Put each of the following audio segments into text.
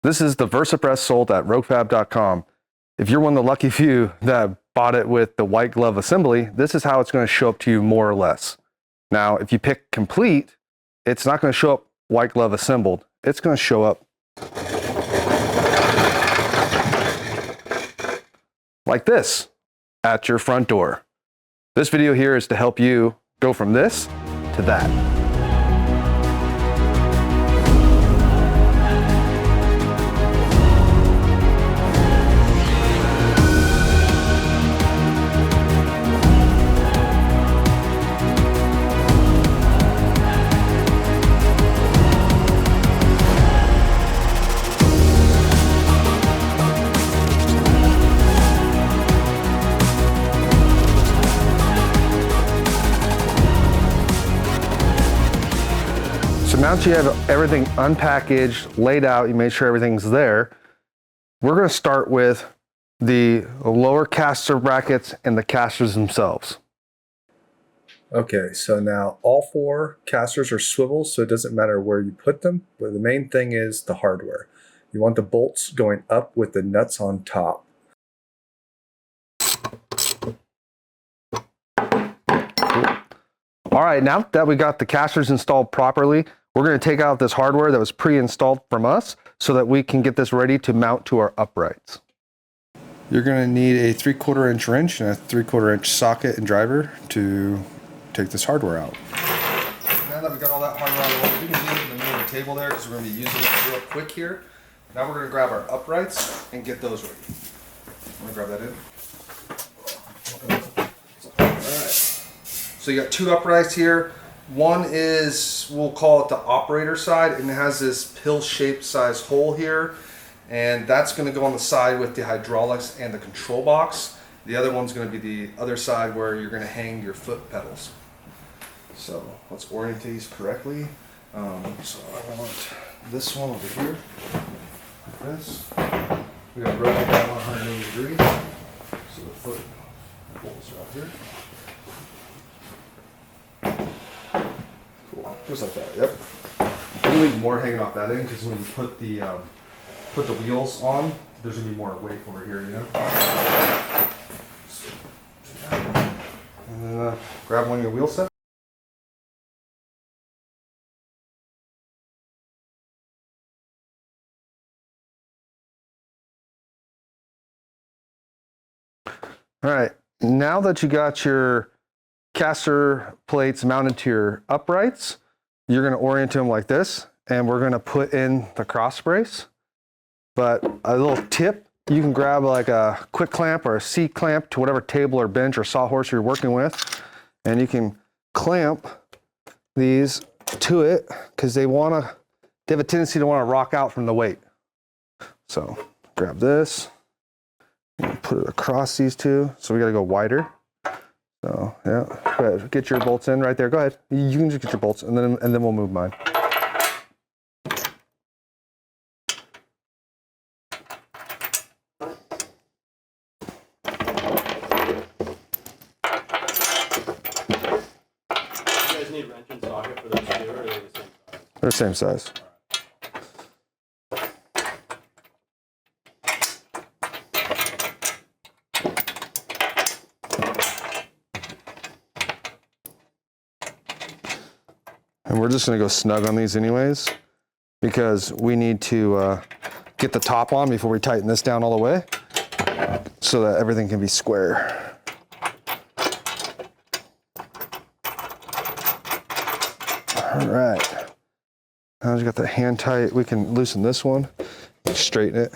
This is the VersaPress sold at roguefab.com. If you're one of the lucky few that bought it with the white glove assembly, this is how it's going to show up to you more or less. Now, if you pick complete, it's not going to show up white glove assembled. It's going to show up like this at your front door. This video here is to help you go from this to that. So now that you have everything unpackaged, laid out, you made sure everything's there, we're going to start with the lower caster brackets and the casters themselves. Okay, so now all four casters are swivels, so it doesn't matter where you put them, but the main thing is the hardware. You want the bolts going up with the nuts on top. All right, now that we got the casters installed properly, we're going to take out this hardware that was pre-installed from us so that we can get this ready to mount to our uprights. You're going to need a 3/4 inch wrench and a 3/4 inch socket and driver to take this hardware out. Now that we've got all that hardware out of the way, we can leave it in the middle of the table there because we're going to be using it real quick here. Now we're going to grab our uprights and get those ready. I'm going to grab that in. Alright, so you got two uprights here. One is, we'll call it the operator side, and it has this pill-shaped size hole here, and that's going to go on the side with the hydraulics and the control box. The other one's going to be the other side where you're going to hang your foot pedals. So let's orient these correctly. So I want this one over here, like this. We got to rotate that 180 degrees, so the foot holes are out here. Cool, just like that. Yep. We'll leave more hanging off that end because when you put the wheels on, there's gonna be more weight over here, you know. And then grab one of your wheel sets. All right, now that you got your caster plates mounted to your uprights, you're going to orient them like this, and we're going to put in the cross brace. But a little tip, you can grab like a quick clamp or a C clamp to whatever table or bench or sawhorse you're working with, and you can clamp these to it because they have a tendency to want to rock out from the weight. So grab this and put it across these two. So we got to go wider. So yeah, go ahead, get your bolts in right there. Go ahead. You can just get your bolts, and then we'll move mine. You guys need wrench and socket for those two, or are they the same size? They're the same size. And we're just going to go snug on these anyways, because we need to get the top on before we tighten this down all the way so that everything can be square. All right. Now you got the hand tight. We can loosen this one, straighten it.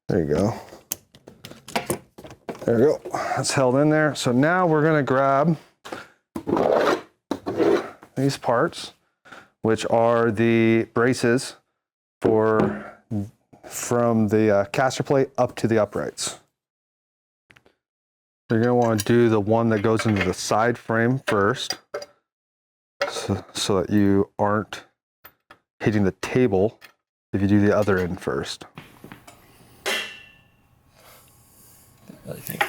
There you go. There we go. That's held in there. So now we're going to grab these parts, which are the braces from the caster plate up to the uprights. You're going to want to do the one that goes into the side frame first, so that you aren't hitting the table if you do the other end first. I really think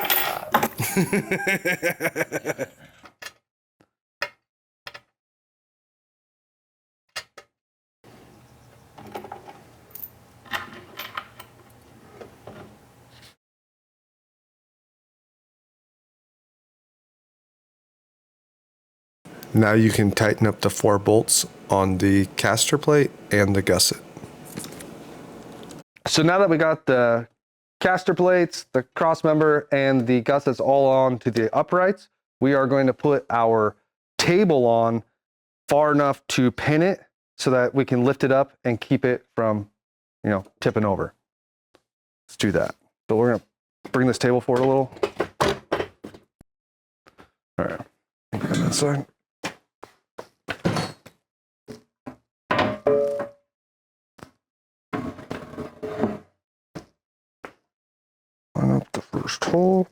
Now you can tighten up the 4 bolts on the caster plate and the gusset. So now that we got the caster plates, the cross member, and the gussets all on to the uprights, we are going to put our table on far enough to pin it so that we can lift it up and keep it from, tipping over. Let's do that. So we're gonna bring this table forward a little. All right, come that side. Line up the first hole.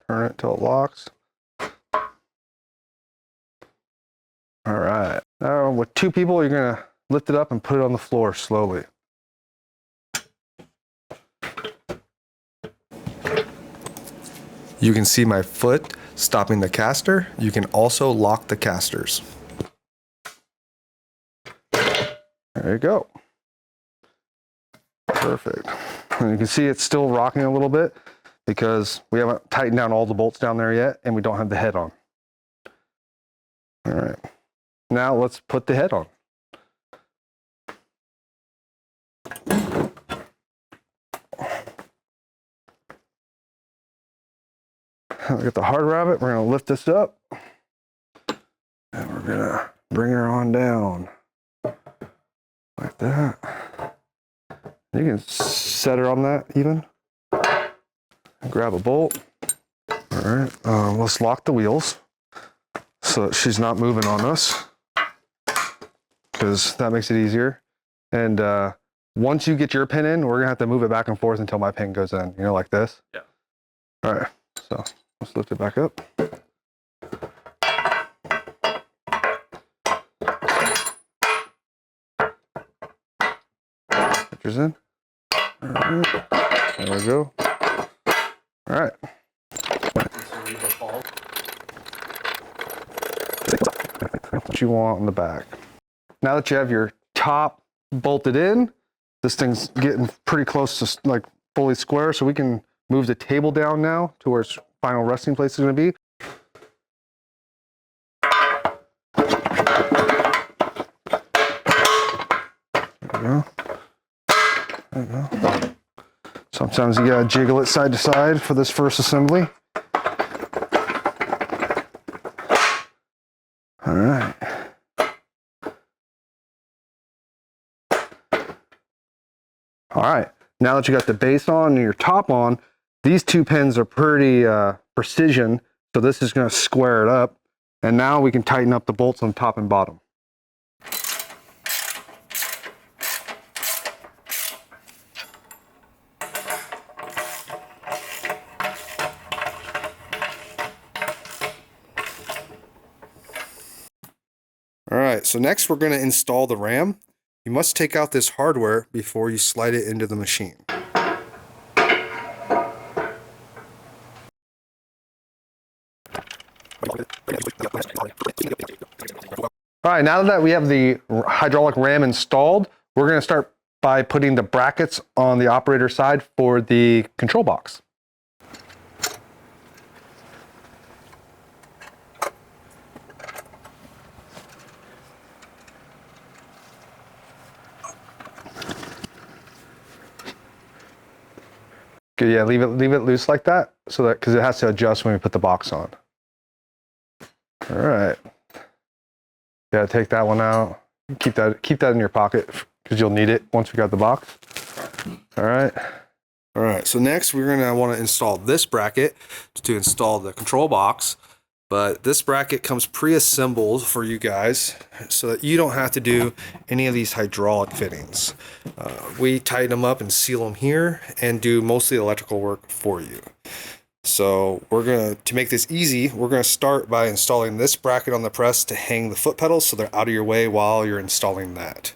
Turn it till it locks. All right. Now with 2 people, you're gonna lift it up and put it on the floor slowly. You can see my foot stopping the caster. You can also lock the casters. There you go. Perfect. And you can see it's still rocking a little bit because we haven't tightened down all the bolts down there yet and we don't have the head on. All right. Now let's put the head on. We got the hard rabbit. We're going to lift this up and we're going to bring her on down like that. You can set her on that even. Grab a bolt. All right. Let's lock the wheels so that she's not moving on us, because that makes it easier. And once you get your pin in, we're gonna have to move it back and forth until my pin goes in, like this. Yeah. All right, so let's lift it back up. Pictures in. All right, there we go. All right. What you want on the back. Now that you have your top bolted in, this thing's getting pretty close to like fully square, so we can move the table down now to where its final resting place is going to be. There we go. There we go. Sometimes you gotta jiggle it side to side for this first assembly. All right. All right, now that you got the base on and your top on, these 2 pins are pretty precision, so this is going to square it up. And now we can tighten up the bolts on top and bottom. All right, so next we're going to install the RAM. You must take out this hardware before you slide it into the machine. All right, now that we have the hydraulic ram installed, we're going to start by putting the brackets on the operator side for the control box. Good, yeah, leave it loose like that, so that because it has to adjust when we put the box on. All right. Yeah, take that one out. Keep that in your pocket because you'll need it once we got the box. All right. All right. So next we're gonna want to install this bracket to install the control box. But this bracket comes pre-assembled for you guys so that you don't have to do any of these hydraulic fittings. We tighten them up and seal them here and do most of the electrical work for you. So to make this easy, we're gonna start by installing this bracket on the press to hang the foot pedals so they're out of your way while you're installing that.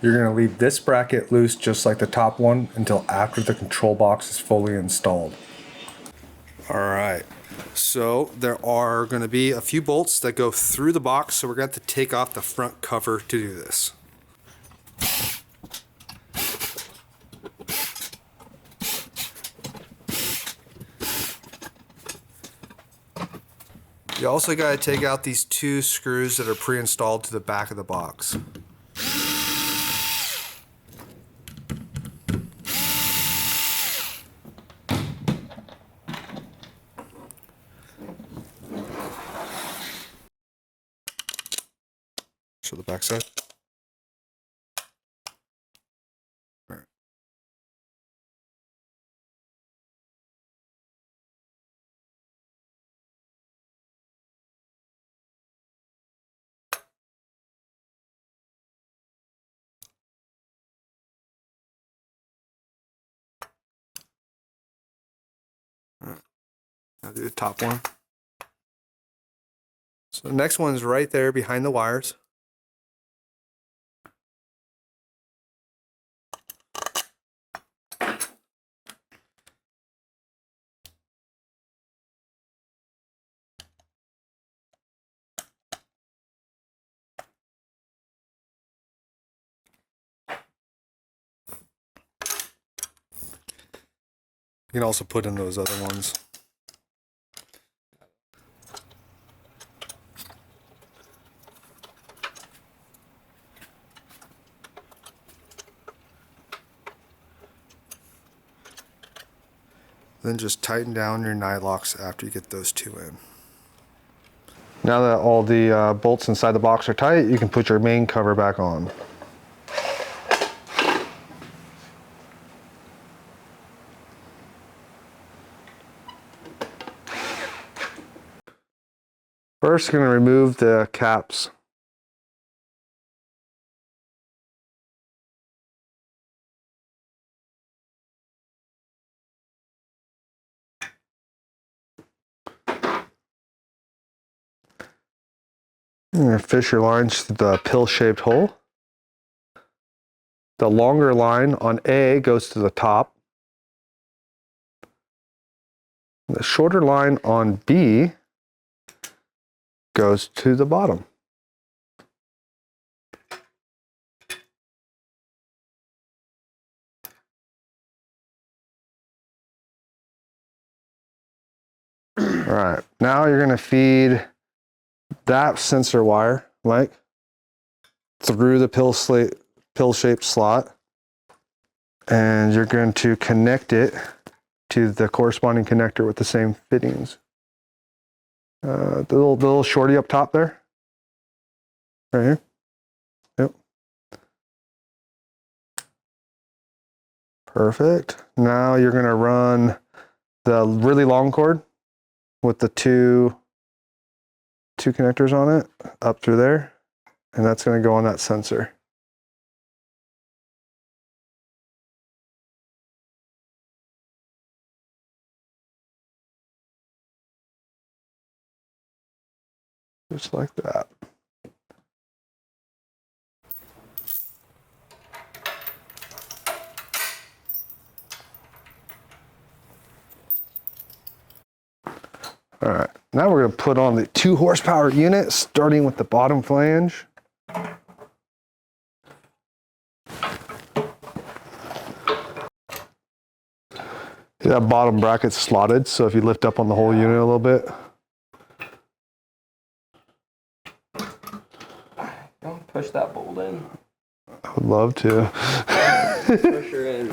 You're going to leave this bracket loose just like the top one until after the control box is fully installed. All right, so there are going to be a few bolts that go through the box, so we're going to have to take off the front cover to do this. You also got to take out these 2 screws that are pre-installed to the back of the box. Show the back side. All right. All right. Now do the top one. So the next one's right there behind the wires. You can also put in those other ones. Then just tighten down your nylocks after you get those 2 in. Now that all the bolts inside the box are tight, you can put your main cover back on. First, we're going to remove the caps. You're going to fish your lines through the pill-shaped hole. The longer line on A goes to the top. The shorter line on B goes to the bottom. All right, now you're going to feed that sensor wire, Mike, through the pill-shaped slot, and you're going to connect it to the corresponding connector with the same fittings. The little shorty up top there, right here. Yep. Perfect. Now you're going to run the really long cord with the two connectors on it up through there, and that's going to go on that sensor. Just like that. All right, now we're going to put on the 2 horsepower unit, starting with the bottom flange. That bottom bracket's slotted, so if you lift up on the whole unit a little bit. Don't push that bolt in. I would love to. Push her in.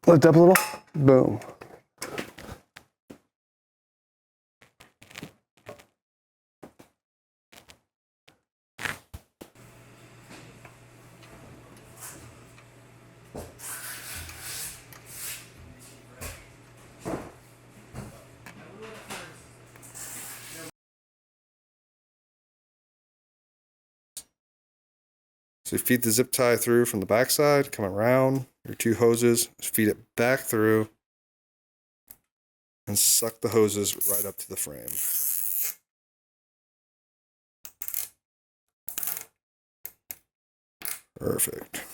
Lift up a little. Boom. So you feed the zip tie through from the back side, come around your 2 hoses, feed it back through, and suck the hoses right up to the frame. Perfect.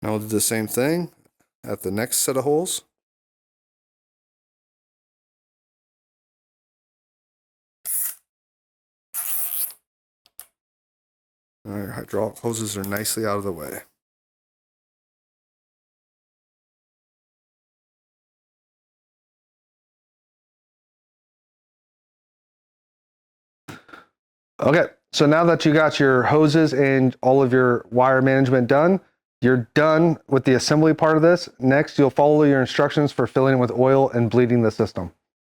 Now we'll do the same thing at the next set of holes. All right, hydraulic hoses are nicely out of the way. Okay, so now that you got your hoses and all of your wire management done, you're done with the assembly part of this. Next, you'll follow your instructions for filling with oil and bleeding the system.